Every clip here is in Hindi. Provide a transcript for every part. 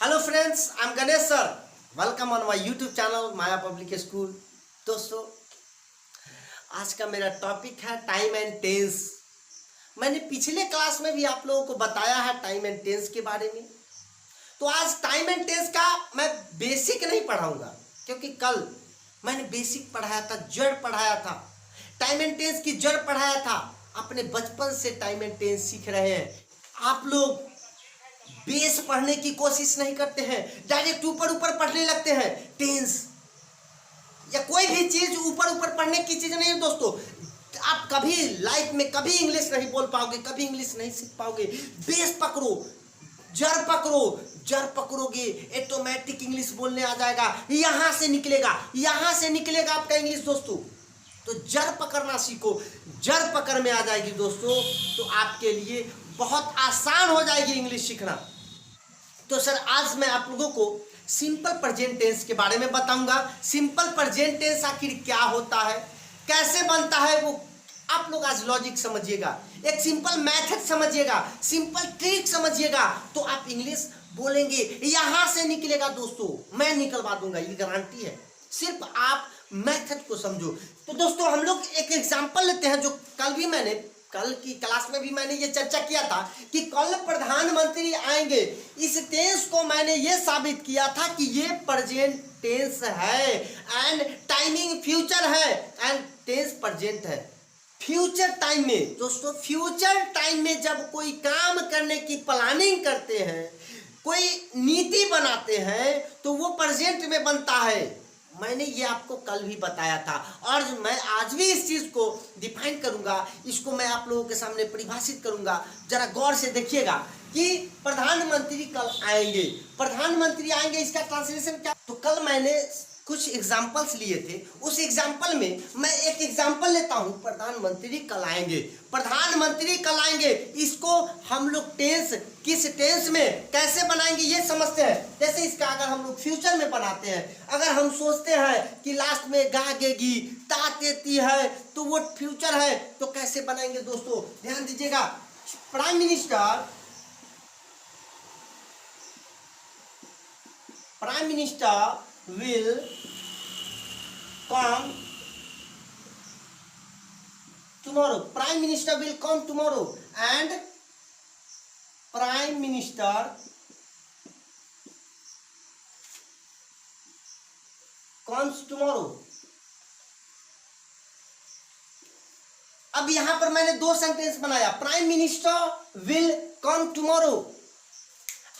Hello friends, I am Ganesh sir. Welcome on my YouTube channel Maya public school. दोस्तों, आज का मेरा टॉपिक है टाइम एंड टेंस। मैंने पिछले क्लास में भी आप लोगों को बताया है टाइम एंड टेंस के बारे में। तो आज टाइम एंड टेंस का मैं बेसिक नहीं पढ़ाऊंगा, क्योंकि कल मैंने बेसिक पढ़ाया था, जड़ पढ़ाया था, टाइम एंड टेंस की जड़ पढ़ाया था। अपने बचपन से टाइम एंड टेंस सीख रहे हैं। आप लोग बेस पढ़ने की कोशिश नहीं करते हैं, डायरेक्ट ऊपर ऊपर पढ़ने लगते हैं। टेंस या कोई भी चीज ऊपर ऊपर पढ़ने की चीज नहीं है दोस्तों। आप कभी लाइफ में कभी इंग्लिश नहीं बोल पाओगे, कभी इंग्लिश नहीं सीख पाओगे। बेस पकड़ो, जड़ पकड़ो। जड़ पकड़ोगे ऑटोमेटिक इंग्लिश बोलने आ जाएगा। यहां से निकलेगा आपका इंग्लिश दोस्तों। तो जड़ पकड़ना सीखो, जड़ पकड़ में आ जाएगी दोस्तों, तो आपके लिए बहुत आसान हो जाएगी इंग्लिश सीखना। तो सर, आज मैं आप लोगों को सिंपल प्रेजेंट टेंस के बारे में बताऊंगा। सिंपल प्रेजेंट टेंस आखिर क्या होता है, कैसे बनता है, वो आप लोग आज लॉजिक समझिएगा, एक सिंपल मेथड समझिएगा, सिंपल ट्रिक समझिएगा, तो आप इंग्लिश बोलेंगे। यहां से निकलेगा दोस्तों, मैं निकलवा दूंगा, ये गारंटी है। सिर्फ आप मेथड को समझो। तो दोस्तों, हम लोग एक एग्जांपल लेते हैं, जो कल की क्लास में भी मैंने ये चर्चा किया था कि कल प्रधानमंत्री आएंगे। इस टेंस को मैंने ये साबित किया था कि ये प्रेजेंट टेंस है एंड टाइमिंग फ्यूचर है एंड टेंस प्रेजेंट है। फ्यूचर टाइम में दोस्तों, फ्यूचर टाइम में जब कोई काम करने की प्लानिंग करते हैं, कोई नीति बनाते हैं, तो वो प्रेजेंट में बनता है। मैंने ये आपको कल भी बताया था और मैं आज भी इस चीज को डिफाइन करूंगा। इसको मैं आप लोगों के सामने परिभाषित करूंगा। जरा गौर से देखिएगा कि प्रधानमंत्री कल आएंगे। प्रधानमंत्री आएंगे, इसका ट्रांसलेशन क्या? तो कल मैंने कुछ एग्जाम्पल्स लिए थे, उस एग्जाम्पल में मैं एक एग्जाम्पल लेता हूं। प्रधानमंत्री कल आएंगे, प्रधानमंत्री कल आएंगे, इसको हम लोग टेंस, किस टेंस में कैसे बनाएंगे ये समझते हैं। जैसे इसका अगर हम लोग फ्यूचर में बनाते हैं, अगर हम सोचते हैं कि लास्ट में गागेगी, ता देती है, तो वो फ्यूचर है, तो कैसे बनाएंगे दोस्तों, ध्यान दीजिएगा। Prime minister will come tomorrow. Prime Minister will come tomorrow and Prime Minister comes tomorrow. अब यहां पर मैंने दो सेंटेंस बनाया। Prime minister will come tomorrow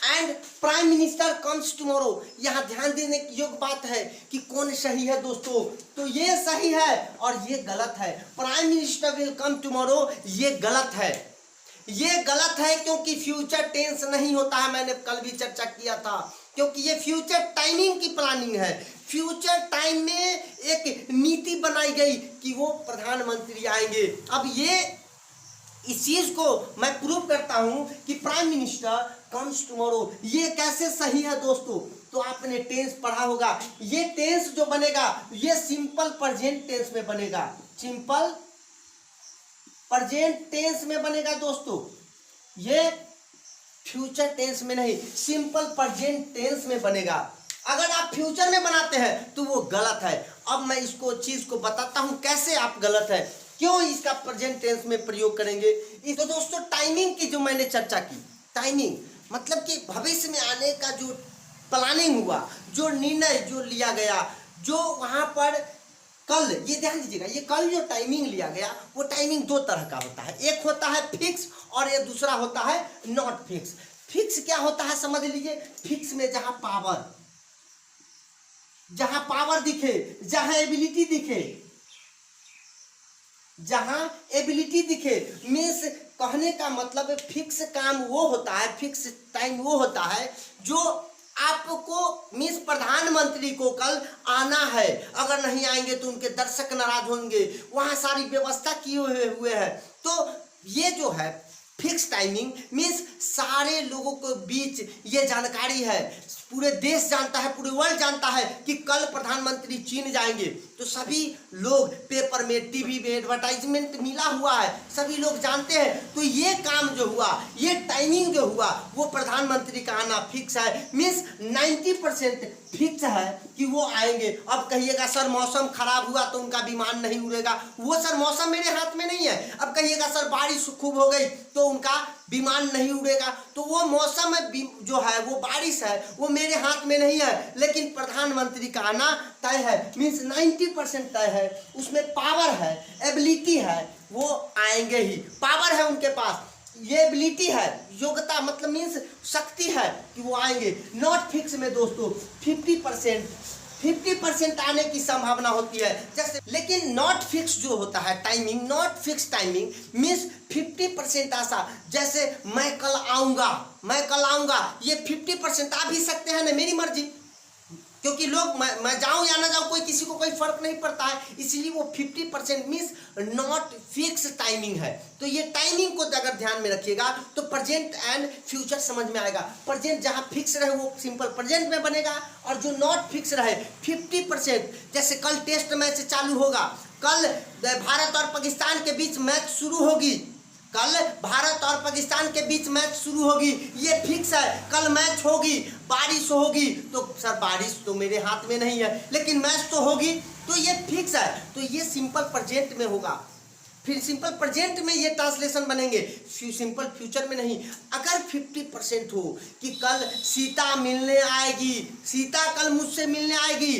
and prime minister comes tomorrow. यहां ध्यान देने की योग्य बात है कि कौन सही है दोस्तों। तो ये सही है और ये गलत है। Prime minister will come tomorrow, ये गलत है। ये गलत है क्योंकि फ्यूचर टेंस नहीं होता है। मैंने कल भी चर्चा किया था, क्योंकि ये फ्यूचर टाइमिंग की प्लानिंग है। फ्यूचर टाइम में एक नीति बनाई गई कि वो प्रधानमंत्री आएंगे। अब ये इस चीज को मैं प्रूव करता हूं कि प्राइम मिनिस्टर कम्स टुमारो। ये कैसे सही है दोस्तों? तो आपने टेंस पढ़ा होगा। ये टेंस जो बनेगा, ये सिंपल प्रेजेंट टेंस में बनेगा। सिंपल प्रेजेंट टेंस में बनेगा दोस्तों, ये फ्यूचर टेंस में नहीं, सिंपल प्रेजेंट टेंस में बनेगा। अगर आप फ्यूचर में बनाते हैं तो वो गलत है। अब मैं इसको चीज को बताता हूं कैसे आप गलत है, क्यों इसका प्रेजेंट टेंस में प्रयोग करेंगे। तो दोस्तों, टाइमिंग की जो मैंने चर्चा की, टाइमिंग मतलब कि भविष्य में आने का जो प्लानिंग हुआ, जो निर्णय जो लिया गया, जो वहां पर कल, ये ध्यान दीजिएगा, ये कल जो टाइमिंग लिया गया, वो टाइमिंग दो तरह का होता है। एक होता है फिक्स और ये दूसरा होता है नॉट फिक्स। फिक्स क्या होता है समझ लीजिए। फिक्स में जहां पावर दिखे, जहां एबिलिटी दिखे, मीन्स कहने का मतलब फिक्स काम वो होता है, फिक्स टाइम वो होता है जो आपको, मीन्स प्रधानमंत्री को कल आना है। अगर नहीं आएंगे तो उनके दर्शक नाराज होंगे, वहां सारी व्यवस्था किए हुए है। तो ये जो है फिक्स टाइमिंग, मीन्स सारे लोगों के बीच ये जानकारी है, पूरे देश जानता है, पूरे वर्ल्ड जानता है कि कल प्रधानमंत्री चीन जाएंगे, तो सभी लोग पेपर में, टीवी में एडवर्टाइजमेंट मिला हुआ है, सभी लोग जानते हैं। तो ये काम जो हुआ, ये टाइमिंग जो हुआ, वो प्रधानमंत्री का आना फिक्स है। मीन्स 90% फिक्स है कि वो आएंगे। अब कहिएगा सर मौसम खराब हुआ तो उनका विमान नहीं उड़ेगा, वो सर मौसम मेरे हाथ में नहीं है। अब कहिएगा सर बारिश खूब हो गई तो उनका विमान नहीं उड़ेगा, तो वो मौसम जो है, वो बारिश है, वो मेरे हाथ में नहीं है। लेकिन प्रधानमंत्री का आना तय है। मीन्स 90% तय है, उसमें पावर है, एबिलिटी है, वो आएंगे ही। पावर है उनके पास, ये एबिलिटी है, योग्यता मतलब मीन्स शक्ति है कि वो आएंगे। नॉट फिक्स में दोस्तों 50% आने की संभावना होती है जैसे। लेकिन नॉट फिक्स जो होता है timing, not fix timing means 50% आशा। जैसे मैं कल आऊंगा, ये 50% आ भी सकते हैं ना, मेरी मर्जी, क्योंकि लोग मैं जाऊं या ना जाऊं, कोई किसी को कोई फर्क नहीं पड़ता है, इसलिए वो 50% मीन्स नॉट फिक्स टाइमिंग है। तो ये टाइमिंग को अगर ध्यान में रखिएगा तो प्रेजेंट एंड फ्यूचर समझ में आएगा। प्रेजेंट जहां फिक्स रहे वो सिंपल प्रेजेंट में बनेगा, और जो नॉट फिक्स रहे 50%, जैसे कल टेस्ट मैच चालू होगा, कल भारत और पाकिस्तान के बीच मैच शुरू होगी, कल भारत और पाकिस्तान के बीच मैच शुरू होगी, ये फिक्स है। कल मैच होगी, बारिश होगी, तो सर बारिश तो मेरे हाथ में नहीं है, लेकिन मैच तो होगी, तो ये फिक्स है। तो ये सिंपल प्रेजेंट में होगा। फिर सिंपल प्रेजेंट में ये ट्रांसलेशन बनेंगे, सिंपल फ्यूचर में नहीं। अगर 50% हो कि कल सीता मिलने आएगी, सीता कल मुझसे मिलने आएगी,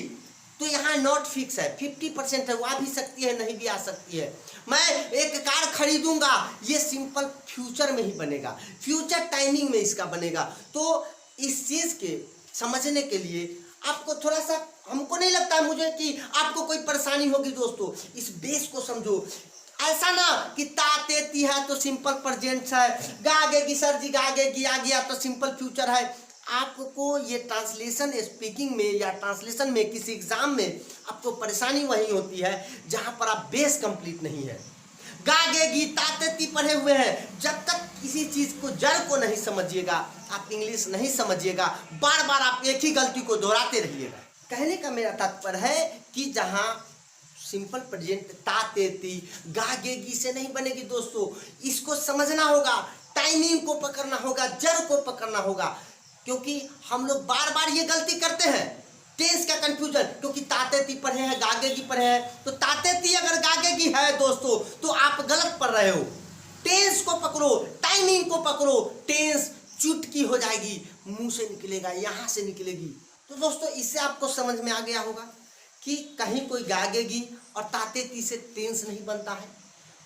तो यहाँ नॉट फिक्स है, 50% है, वो आ भी सकती है, नहीं भी आ सकती है। मैं एक कार खरीदूंगा, ये सिंपल फ्यूचर में ही बनेगा, फ्यूचर टाइमिंग में इसका बनेगा। तो इस चीज के समझने के लिए आपको थोड़ा सा, हमको नहीं लगता है मुझे कि आपको कोई परेशानी होगी दोस्तों। इस बेस को समझो, ऐसा ना कि तातेती है तो सिंपल प्रेजेंट है, गागेगी सर जी गागेगी आ गया तो सिंपल फ्यूचर है। आपको ये ट्रांसलेशन स्पीकिंग में या ट्रांसलेशन में किसी एग्जाम में आपको परेशानी वही होती है जहां पर आप बेस कंप्लीट नहीं है। गागेगी तातेती पढ़े हुए हैं, जब तक किसी चीज को जड़ को नहीं समझिएगा, आप इंग्लिश नहीं समझिएगा, बार बार आप एक ही गलती को दोहराते रहिएगा। कहने का मेरा तात्पर्य है कि जहां सिंपल प्रेजेंट तातेती गागेगी से नहीं बनेगी दोस्तों, इसको समझना होगा, टाइमिंग को पकड़ना होगा, जड़ को पकड़ना होगा। क्योंकि हम लोग बार बार ये गलती करते हैं, टेंस का कंफ्यूजन, क्योंकि तातेती पढ़े हैं, गागेगी पढ़े हैं, तो तातेती अगर गागेगी है दोस्तों तो आप गलत पढ़ रहे हो। टेंस को पकड़ो, टाइमिंग को पकड़ो, टेंस चुटकी हो जाएगी, मुंह से निकलेगा, यहां से निकलेगी। तो दोस्तों इससे आपको समझ में आ गया होगा कि कहीं कोई गागेगी और तातेती से टेंस नहीं बनता है।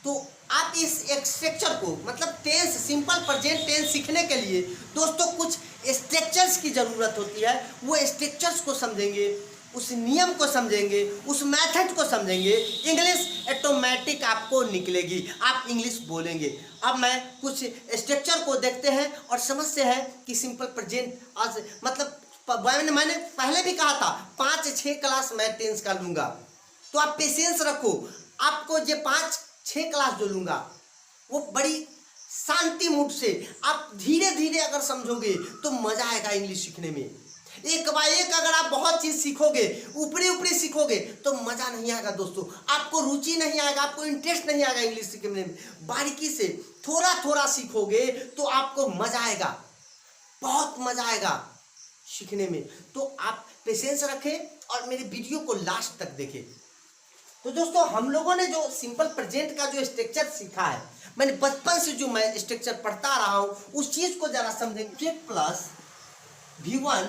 तो आप इस स्ट्रक्चर को, मतलब टेंस, सिंपल प्रेजेंट टेंस सीखने के लिए दोस्तों कुछ स्ट्रक्चर्स की ज़रूरत होती है। वो स्ट्रक्चर्स को समझेंगे, उस नियम को समझेंगे, उस मेथड को समझेंगे, इंग्लिश ऑटोमेटिक आपको निकलेगी, आप इंग्लिश बोलेंगे। अब मैं कुछ स्ट्रक्चर को देखते हैं और समझते हैं कि सिंपल प्रेजेंट आज मतलब मैंने पहले भी कहा था 5-6 क्लास मैं टेंस का लूँगा, तो आप पेशेंस रखो। आपको ये 5-6 क्लास जो लूँगा वो बड़ी शांति मूड से आप धीरे धीरे अगर समझोगे तो मज़ा आएगा इंग्लिश सीखने में। एक बार एक अगर आप बहुत चीज़ सीखोगे, ऊपरी ऊपरी सीखोगे तो मज़ा नहीं आएगा दोस्तों, आपको रुचि नहीं आएगा, आपको इंटरेस्ट नहीं आएगा इंग्लिश सीखने में। बारीकी से थोड़ा थोड़ा सीखोगे तो आपको मज़ा आएगा, बहुत मज़ा आएगा सीखने में। तो आप पेशेंस रखें और मेरे वीडियो को लास्ट तक देखें। तो दोस्तों हम लोगों ने जो सिंपल प्रेजेंट का जो स्ट्रक्चर सीखा है, मैंने बचपन से जो मैं स्ट्रक्चर पढ़ता रहा हूँ, उस चीज़ को जरा समझेंगे। Subject plus V1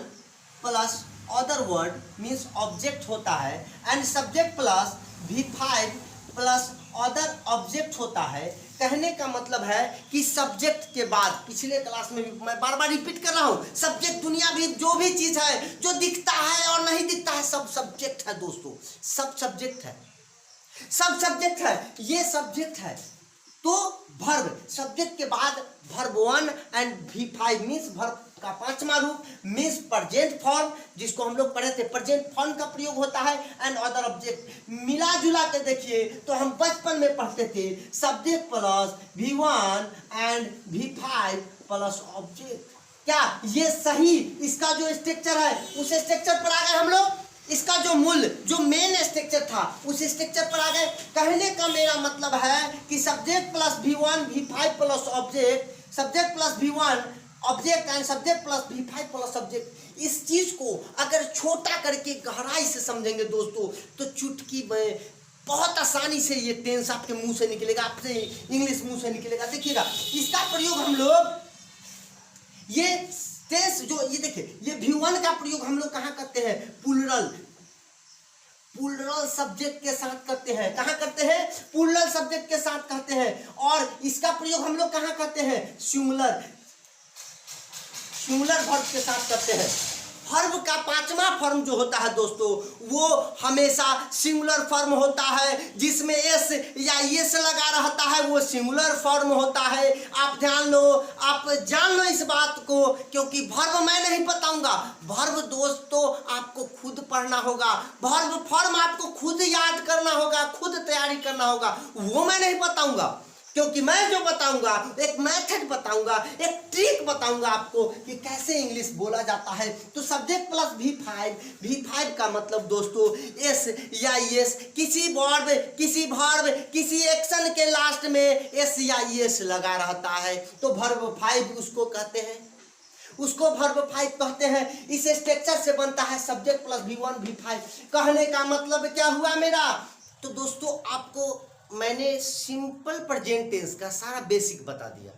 plus other word means object होता है, and subject plus V5 plus other object होता है। कहने का मतलब है कि सब्जेक्ट के बाद, पिछले क्लास में भी मैं बार बार रिपीट कर रहा हूँ, सब्जेक्ट दुनिया भी जो भी चीज़ है जो दिखता है और नहीं दिखता है सब सब्जेक्ट है दोस्तों, सब सब्जेक्ट है, सब सब्जेक्ट है, ये सब्जेक्ट है। तो वर्ब, सब्जेक्ट के बाद verb 1 and V5 means verb का 5वां रूप मीन्स प्रेजेंट फॉर्म, जिसको हम लोग पढ़े थे, प्रेजेंट फॉर्म का प्रयोग होता है, एंड अदर ऑब्जेक्ट। मिला जुला के देखिए तो हम बचपन में पढ़ते थे subject plus V1 and V5 plus object. क्या ये सही इसका जो स्ट्रक्चर है उस स्ट्रक्चर पर आ गए हम लोग, इसका जो मूल जो मेन स्ट्रक्चर था उस स्ट्रक्चर पर आ गए। कहने का मेरा मतलब है कि subject plus V1 V5 plus object, subject plus V1 object and subject plus V5 plus subject, इस चीज को अगर छोटा करके गहराई से समझेंगे दोस्तों तो चुटकी में बहुत आसानी से ये टेंस आपके मुंह से निकलेगा, आपसे इंग्लिश मुंह से निकलेगा। देखिएगा इसका प्रयोग हम लोग ये टेंस जो ये देखिए ये V1 का प्रयोग हम लोग कहाँ करते हैं, प्लूरल सब्जेक्ट के साथ करते हैं। कहाँ करते हैं, प्लूरल सब्जेक्ट के साथ करते हैं। और इसका प्रयोग हम लोग कहाँ करते हैं, सिंगुलर वर्ब के साथ करते हैं। वर्ब का पांचवा फॉर्म जो होता है दोस्तों वो हमेशा सिंगुलर फॉर्म होता है, जिसमें एस या एस लगा रहता है, वो सिंगुलर फॉर्म होता है। आप ध्यान लो, आप जान लो इस बात को, क्योंकि वर्ब मैं नहीं बताऊंगा, वर्ब दोस्तों आपको खुद पढ़ना होगा, वर्ब फॉर्म आपको खुद याद करना होगा, खुद तैयारी करना होगा, वो मैं नहीं बताऊंगा। क्योंकि मैं जो बताऊंगा एक मेथड बताऊंगा, एक ट्रिक बताऊंगा आपको कि कैसे इंग्लिश बोला जाता है। तो सब्जेक्ट प्लस V5 का मतलब दोस्तों एस या एस, किसी वर्ब किसी एक्शन के लास्ट में एस या एस लगा रहता है तो वर्ब 5 उसको कहते हैं, उसको वर्ब 5 कहते हैं। इस स्ट्रक्चर से बनता है सब्जेक्ट प्लस V1 V5। कहने का मतलब क्या हुआ मेरा, तो दोस्तों आपको मैंने सिंपल प्रेजेंट टेंस का सारा बेसिक बता दिया।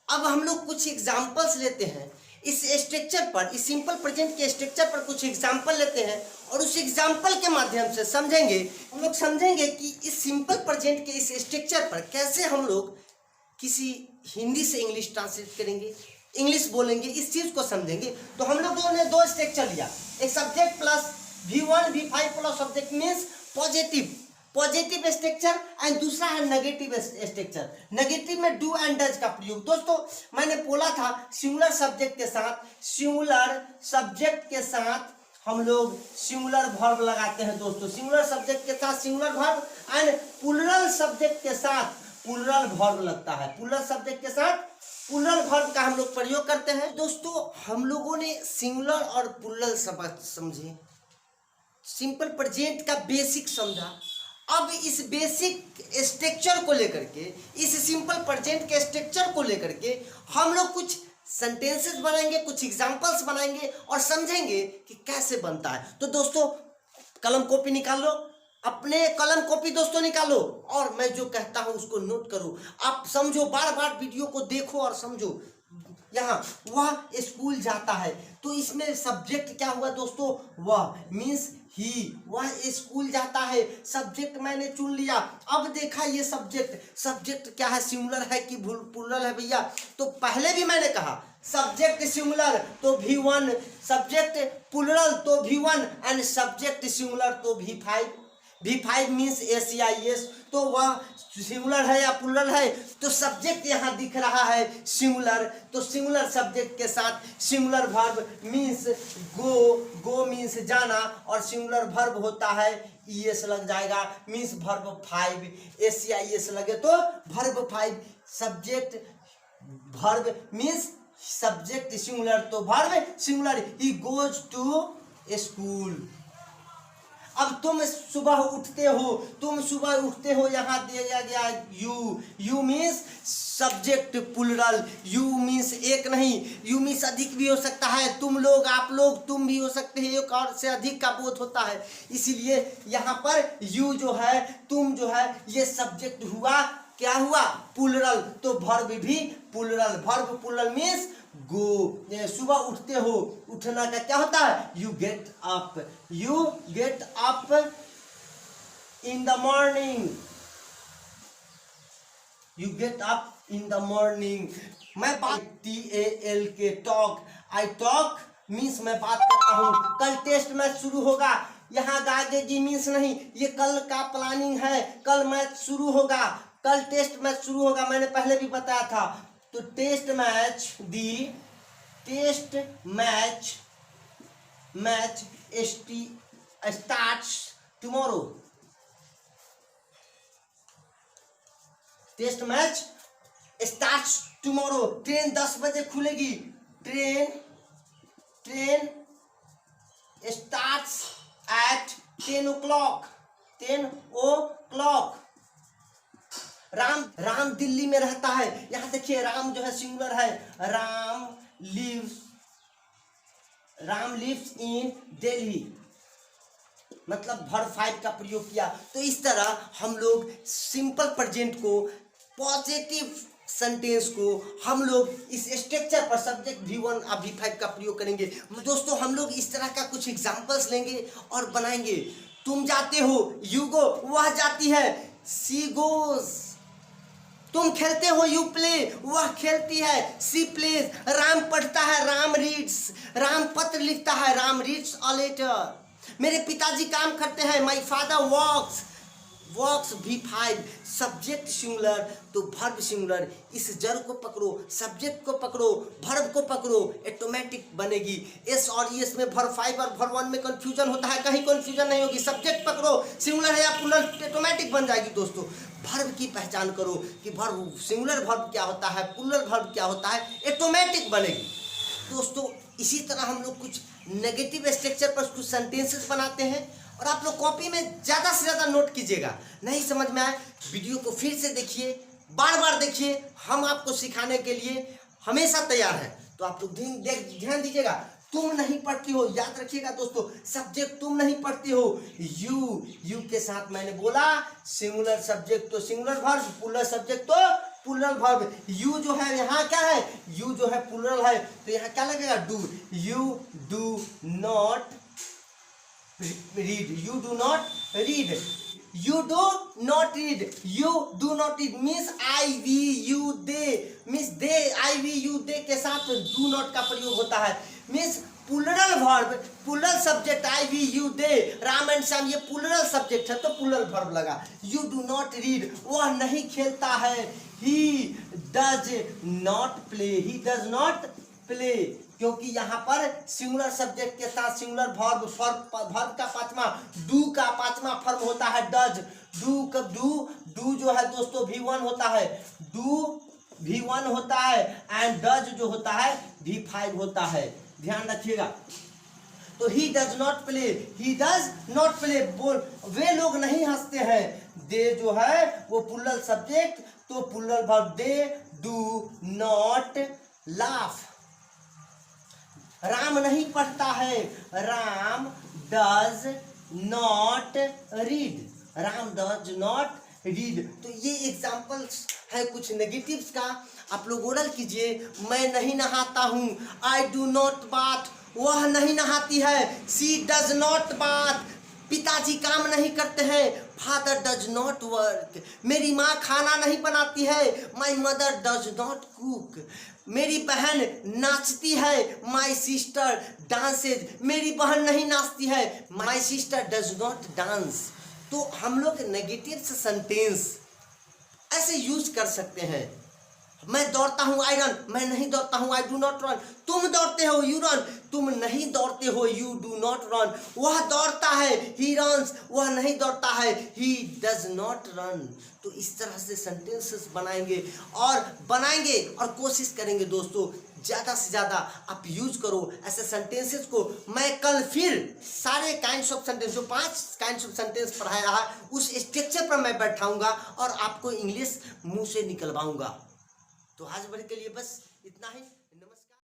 अब हम लोग कुछ एग्जांपल्स लेते हैं इस स्ट्रक्चर पर, इस सिंपल प्रेजेंट के स्ट्रक्चर पर कुछ एग्जांपल लेते हैं और उस एग्जांपल के माध्यम से समझेंगे, हम लोग समझेंगे कि इस सिंपल प्रेजेंट के इस स्ट्रक्चर पर कैसे हम लोग किसी हिंदी से इंग्लिश ट्रांसलेट करेंगे, इंग्लिश बोलेंगे, इस चीज को समझेंगे। तो हम लोगों ने दो स्ट्रक्चर लिया, एक subject plus V1 V5 plus subject means positive structure and दूसरा है नेगेटिव स्ट्रक्चर। नेगेटिव में डू एंड डज का प्रयोग। दोस्तों मैंने बोला था सिंगुलर सब्जेक्ट के साथ हम लोग सिंगुलर वर्ब लगाते हैं दोस्तों, सिंगुलर सब्जेक्ट के साथ singular verb and plural subject के साथ प्लूरल वर्ब लगता है, प्लूरल सब्जेक्ट के साथ प्लूरल वर्ब का हम लोग प्रयोग करते हैं। दोस्तों हम लोगों ने सिंगुलर और प्लूरल शब्द समझे, सिंपल प्रेजेंट का बेसिक समझा। अब इस बेसिक स्ट्रक्चर को लेकर के, इस सिंपल प्रेजेंट के स्ट्रक्चर को लेकर के हम लोग कुछ सेंटेंसेस बनाएंगे, कुछ एग्जांपल्स बनाएंगे और समझेंगे कि कैसे बनता है। तो दोस्तों कलम कॉपी निकाल लो, अपने कलम कॉपी दोस्तों निकालो और मैं जो कहता हूं उसको नोट करो। आप समझो, बार बार वीडियो को देखो और समझो। यहाँ वह स्कूल जाता है तो इसमें सब्जेक्ट क्या हुआ दोस्तों, वह मीन्स ही, वह स्कूल जाता है, सब्जेक्ट मैंने चुन लिया। अब देखा ये सब्जेक्ट क्या है, सिंगुलर है कि प्लूरल है भैया। तो पहले भी मैंने कहा सब्जेक्ट सिंगुलर तो V1, सब्जेक्ट प्लूरल तो V1 एंड सब्जेक्ट सिंगुलर तो V5 मीन्स एस या एस। तो वह सिंगुलर है या प्लूरल है, तो सब्जेक्ट यहाँ दिख रहा है सिंगुलर, तो सिंगुलर सब्जेक्ट के साथ singular verb means go means जाना, और सिंगुलर वर्ब होता है ईएस लग जाएगा मीन्स वर्ब 5, एस या ईएस लगे तो verb 5। Subject verb means subject singular तो verb singular, he goes to school. अब तुम सुबह उठते हो, यहाँ दिया गया you means subject plural, you means एक नहीं, यू मीन्स अधिक भी हो सकता है, तुम लोग, आप लोग, तुम भी हो सकते हैं, एक और से अधिक का बोध होता है। इसीलिए यहाँ पर यू जो है, तुम जो है, ये सब्जेक्ट हुआ, क्या हुआ, प्लूरल, तो वर्ब भी plural, verb plural means go. सुबह उठते हो, उठना का क्या होता है, you get up in the morning, you get up in the morning. मैं बात TALK talk, I talk means मैं बात करता हूँ। कल टेस्ट मैच शुरू होगा, यहाँ गागेगी मीन्स नहीं, ये कल का प्लानिंग है, कल मैच शुरू होगा, कल टेस्ट मैच शुरू होगा, मैंने पहले भी बताया था। तो test match starts tomorrow, test match starts tomorrow. Train 10 बजे खुलेगी, train starts at 10 o'clock। 10 o'clock। Ram Delhi में रहता है। यहां देखिए राम जो है सिंगुलर है। राम लिव्स इन दिल्ली, मतलब वर्ब 5 का प्रयोग किया। तो इस तरह हम लोग सिंपल प्रेजेंट को, पॉजिटिव सेंटेंस को हम लोग इस स्ट्रक्चर पर सब्जेक्ट V1 और V5 का प्रयोग करेंगे। दोस्तों हम लोग इस तरह का कुछ एग्जांपल्स लेंगे और बनाएंगे। तुम जाते हो, यू गो, वह जाती है, सी गोज। तुम खेलते हो, यू प्ले, वह खेलती है, सी प्लेज। राम पढ़ता है, राम रीड्स। राम पत्र लिखता है, राम रीड्स अ लेटर। मेरे पिताजी काम करते हैं, my father works V5। Subject singular तो वर्ब सिंगुलर। इस जड़ को पकड़ो, सब्जेक्ट को पकड़ो, वर्ब को पकड़ो, ऑटोमेटिक बनेगी। एस और ईएस में वर्ब 5 और वर्ब 1 में कंफ्यूजन होता है, कहीं कंफ्यूजन नहीं होगी। सब्जेक्ट पकड़ो, सिंगुलर है या प्लूरल, ऑटोमेटिक बन जाएगी। दोस्तों वर्ब की पहचान करो कि वर्ब सिंगुलर वर्ब क्या होता है, प्लूरल वर्ब क्या होता है, ऑटोमेटिक बनेगी। दोस्तों इसी तरह हम लोग कुछ नेगेटिव स्ट्रक्चर पर कुछ सेंटेंसेस बनाते हैं और आप लोग कॉपी में ज़्यादा से ज़्यादा नोट कीजिएगा। नहीं समझ में आए वीडियो को फिर से देखिए, बार बार देखिए। हम आपको सिखाने के लिए हमेशा तैयार हैं। तो आप लोग ध्यान दीजिएगा। तुम नहीं पढ़ती हो, याद रखिएगा दोस्तों, सब्जेक्ट तुम नहीं पढ़ती हो। यू के साथ मैंने बोला सिंगुलर सब्जेक्ट तो सिंगुलर वर्ब, प्लूरल सब्जेक्ट तो प्लूरल वर्ब। यू जो है यहाँ क्या है, यू जो है प्लूरल है, तो यहाँ क्या लगेगा, do. You do not read, you do not read, you do not read, you do not read means I we you they, means they, I we you they के साथ डू नॉट का प्रयोग होता है। Means plural verb, plural subject I we you they, Ram and Shyam, ये प्लूरल सब्जेक्ट है तो प्लूरल वर्ब लगा। यू डू नॉट रीड, वह नहीं खेलता है। He does not play, he does not play, क्योंकि यहाँ पर सिंगुलर सब्जेक्ट के साथ सिंगुलर वर्ब का पांचवा, डू का पांचवा फॉर्म होता है डज। डू जो है दोस्तों V1 होता है, डू V1 होता है एंड डज जो होता है V5 होता है। ध्यान रखिएगा। तो he does not play, he does not play, बोल वे लोग नहीं हंसते हैं। दे जो है वो प्लूरल सब्जेक्ट तो plural verb, they do not laugh. Ram नहीं पढ़ता है, Ram does not read, Ram does not read. तो ये एग्जाम्पल्स है कुछ नेगेटिव्स का। आप लोग ओरल कीजिए। मैं नहीं नहाता हूँ, आई डू नॉट बाथ, वह नहीं नहाती है, सी डज नॉट बाथ। पिताजी काम नहीं करते हैं, फादर डज नॉट वर्क। मेरी माँ खाना नहीं बनाती है, my mother does not cook. मेरी बहन नाचती है, माई सिस्टर डांसेज। मेरी बहन नहीं नाचती है, my sister does not dance. तो हम लोग नेगेटिव सेंटेंस ऐसे यूज कर सकते हैं। मैं दौड़ता हूँ, आई रन, मैं नहीं दौड़ता हूँ, आई डू नॉट रन। तुम दौड़ते हो, यू रन, तुम नहीं दौड़ते हो, यू डू नॉट रन। वह दौड़ता है, ही रन्स, वह नहीं दौड़ता है, ही डज नॉट रन। तो इस तरह से सेंटेंसेस बनाएंगे और कोशिश करेंगे दोस्तों ज़्यादा से ज़्यादा आप यूज करो ऐसे सेंटेंसेस को। मैं कल फिर सारे काइंड्स ऑफ सेंटेंस, जो 5 काइंड्स ऑफ सेंटेंस पढ़ाया है, उस स्ट्रक्चर पर मैं बैठाऊंगा और आपको इंग्लिश मुंह से निकलवाऊंगा। तो आज भर के लिए बस इतना ही।